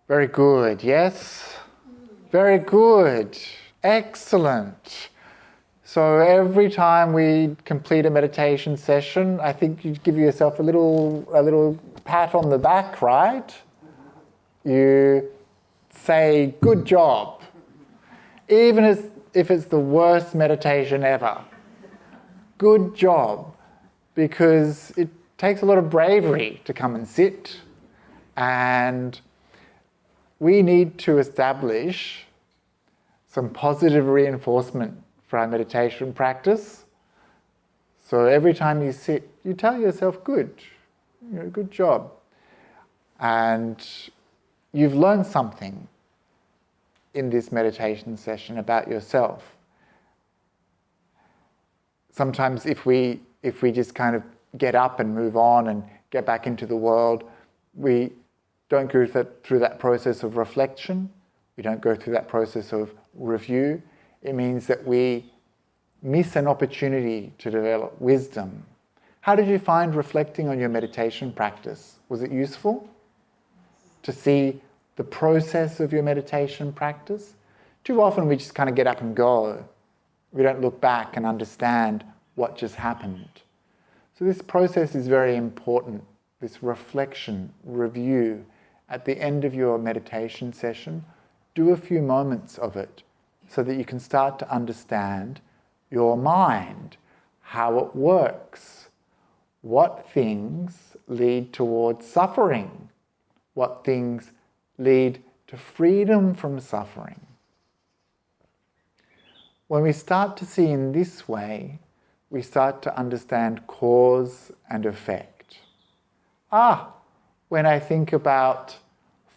Very good, yes? Very good. Excellent. So every time we complete a meditation session, I think you give yourself a little pat on the back, right? You say, good job. Even if it's the worst meditation ever. Good job. Because it takes a lot of bravery to come and sit, and we need to establish some positive reinforcement for our meditation practice. So every time you sit, you tell yourself, good, good job. And you've learned something in this meditation session about yourself. Sometimes if we just kind of get up and move on and get back into the world, we don't go through that process of reflection. We don't go through that process of review. It means that we miss an opportunity to develop wisdom. How did you find reflecting on your meditation practice? Was it useful to see the process of your meditation practice? Too often we just kind of get up and go. We don't look back and understand what just happened. So this process is very important, this reflection, review. At the end of your meditation session, do a few moments of it so that you can start to understand your mind, how it works, what things lead towards suffering, what things lead to freedom from suffering. When we start to see in this way, we start to understand cause and effect. When I think about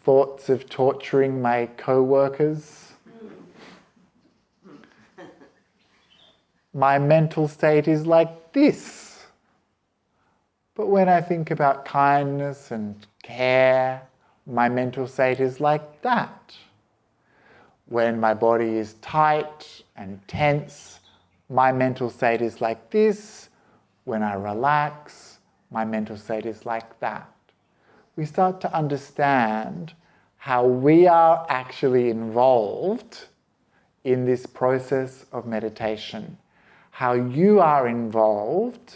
thoughts of torturing my co-workers, my mental state is like this. But when I think about kindness and care, my mental state is like that. When my body is tight and tense, my mental state is like this. When I relax, my mental state is like that. We start to understand how we are actually involved in this process of meditation, how you are involved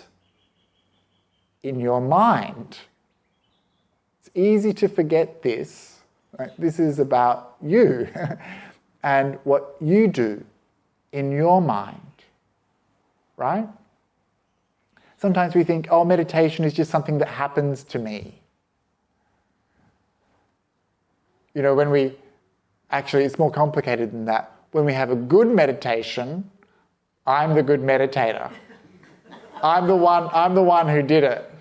in your mind. It's easy to forget this. Right? This is about you and what you do in your mind, right? Sometimes we think, meditation is just something that happens to me. Actually it's more complicated than that. When we have a good meditation, I'm the good meditator. I'm the one who did it.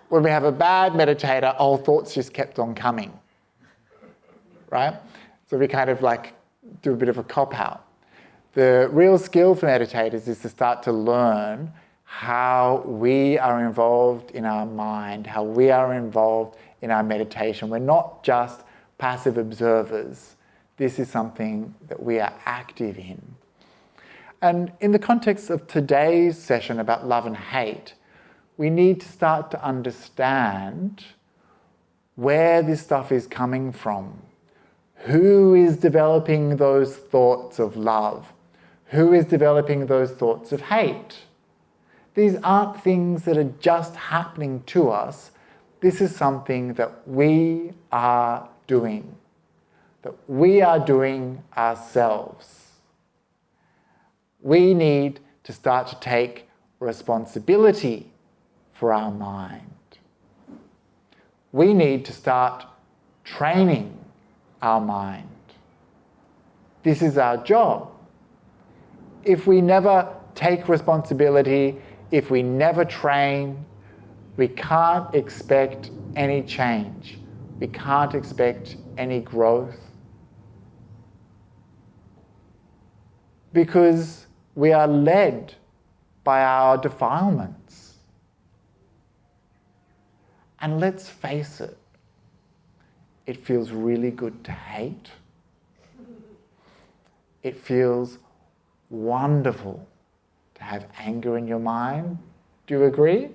When we have a bad meditator, all thoughts just kept on coming. Right? So we kind of do a bit of a cop-out. The real skill for meditators is to start to learn how we are involved in our mind, how we are involved in our meditation. We're not just passive observers. This is something that we are active in. And in the context of today's session about love and hate, we need to start to understand where this stuff is coming from. Who is developing those thoughts of love? Who is developing those thoughts of hate? These aren't things that are just happening to us. This is something that we are doing, that we are doing ourselves. We need to start to take responsibility for our mind. We need to start training our mind. This is our job. If we never take responsibility, if we never train, we can't expect any change. We can't expect any growth. Because we are led by our defilements. And let's face it, it feels really good to hate. It feels wonderful to have anger in your mind. Do you agree?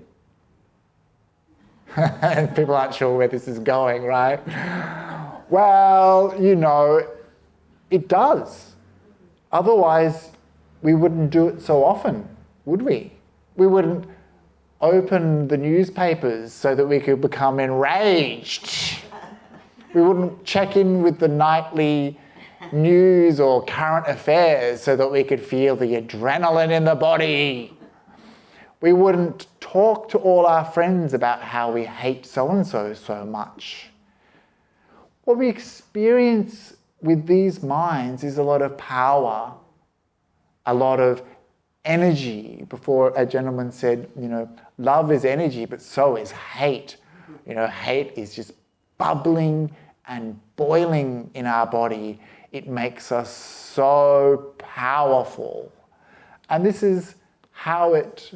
People aren't sure where this is going, right? Well, it does. Otherwise, we wouldn't do it so often, would we? We wouldn't open the newspapers so that we could become enraged. We wouldn't check in with the nightly news or current affairs so that we could feel the adrenaline in the body. We wouldn't talk to all our friends about how we hate so-and-so so much. What we experience with these minds is a lot of power, a lot of energy. Before, a gentleman said, love is energy, but so is hate. Hate is just bubbling and boiling in our body. It makes us so powerful. And this is how it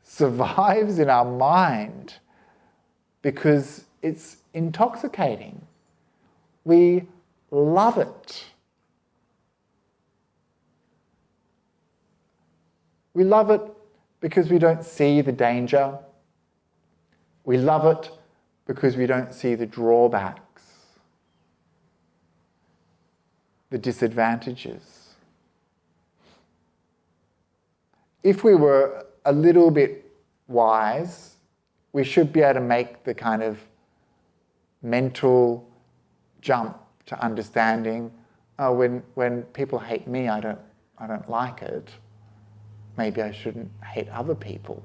survives in our mind, because it's intoxicating. We love it. We love it because we don't see the danger. We love it because we don't see the drawbacks, the disadvantages. If we were a little bit wise, we should be able to make the kind of mental jump to understanding, when people hate me, I don't like it. Maybe I shouldn't hate other people.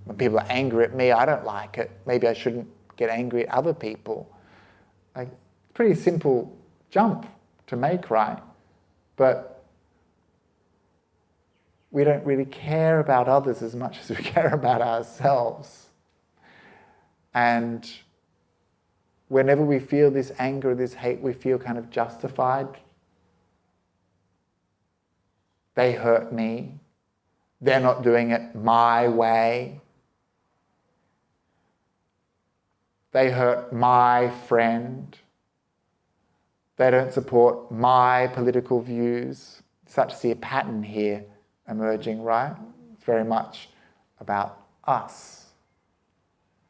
When people are angry at me, I don't like it. Maybe I shouldn't get angry at other people. Pretty simple jump to make, right? But we don't really care about others as much as we care about ourselves. And whenever we feel this anger or this hate, we feel kind of justified. They hurt me. They're not doing it my way. They hurt my friend. They don't support my political views. Start to see a pattern here emerging, right? It's very much about us,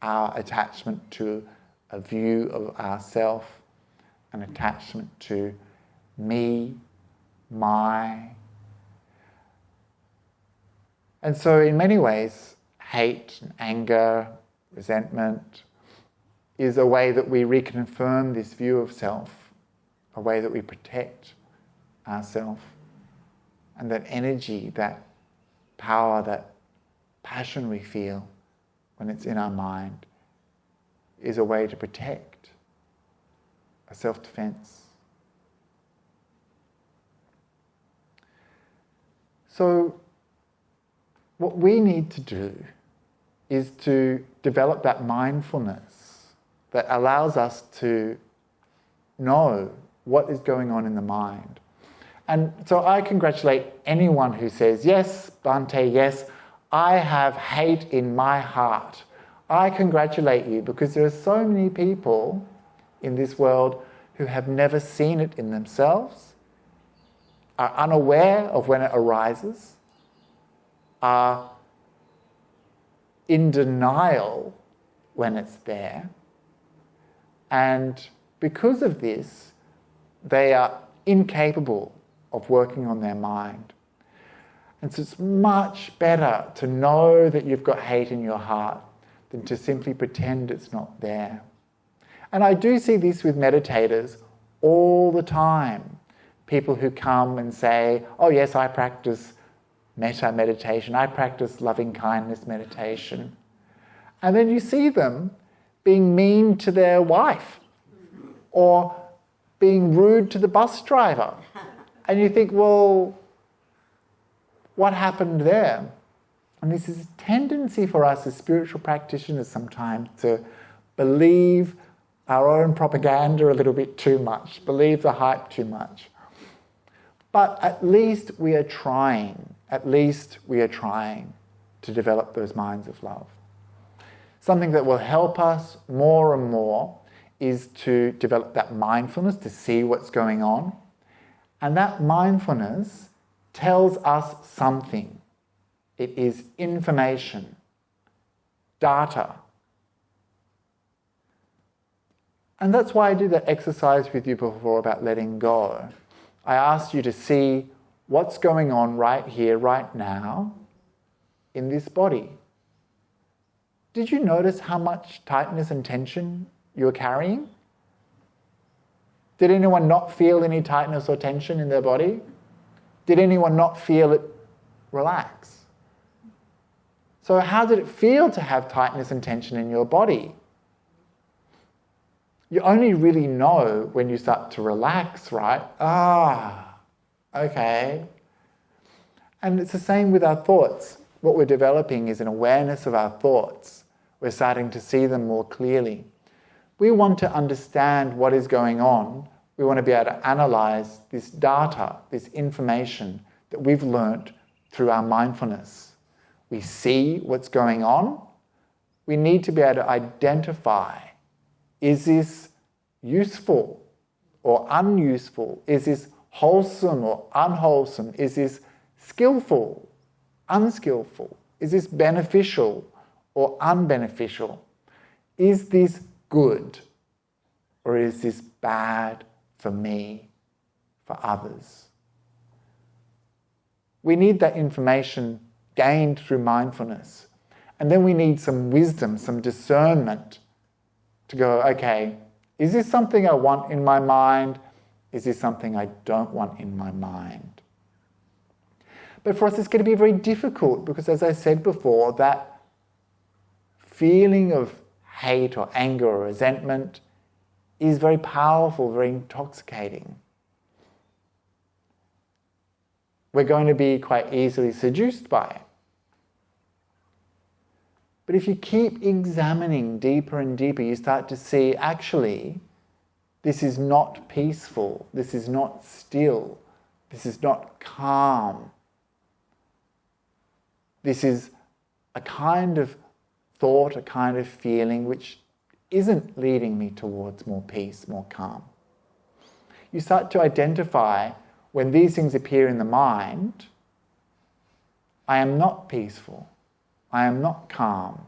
our attachment to a view of ourself, an attachment to me, my. And so in many ways, hate, anger, resentment is a way that we reconfirm this view of self, a way that we protect ourself. And that energy, that power, that passion we feel when it's in our mind is a way to protect, a self-defense. So what we need to do is to develop that mindfulness that allows us to know what is going on in the mind. And so I congratulate anyone who says, yes, Bhante, yes, I have hate in my heart. I congratulate you, because there are so many people in this world who have never seen it in themselves, are unaware of when it arises, are in denial when it's there, and because of this, they are incapable of working on their mind. And so it's much better to know that you've got hate in your heart than to simply pretend it's not there. And I do see this with meditators all the time. People who come and say, oh yes, I practice metta meditation, I practice loving kindness meditation. And then you see them being mean to their wife or being rude to the bus driver. And you think, well, what happened there? And this is a tendency for us as spiritual practitioners sometimes to believe our own propaganda a little bit too much, believe the hype too much. But at least we are trying, to develop those minds of love. Something that will help us more and more is to develop that mindfulness, to see what's going on. And that mindfulness tells us something. It is information, data. And that's why I did that exercise with you before about letting go. I asked you to see what's going on right here, right now, in this body. Did you notice how much tightness and tension you were carrying? Did anyone not feel any tightness or tension in their body? Did anyone not feel it relax? So how did it feel to have tightness and tension in your body? You only really know when you start to relax, right? Okay. And it's the same with our thoughts. What we're developing is an awareness of our thoughts. We're starting to see them more clearly. We want to understand what is going on. We want to be able to analyze this data, this information that we've learnt through our mindfulness. We see what's going on. We need to be able to identify, is this useful or unuseful? Is this wholesome or unwholesome? Is this skillful, unskillful? Is this beneficial or unbeneficial? Is this good or is this bad for me, for others? We need that information gained through mindfulness. And then we need some wisdom, some discernment to go, okay, is this something I want in my mind? Is this something I don't want in my mind? But for us, it's going to be very difficult because, as I said before, that feeling of hate or anger or resentment is very powerful, very intoxicating. We're going to be quite easily seduced by it. But if you keep examining deeper and deeper, you start to see, actually, this is not peaceful, this is not still, this is not calm. This is a kind of thought, a kind of feeling which isn't leading me towards more peace, more calm. You start to identify when these things appear in the mind, I am not peaceful, I am not calm.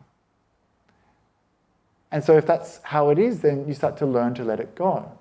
And so if that's how it is, then you start to learn to let it go.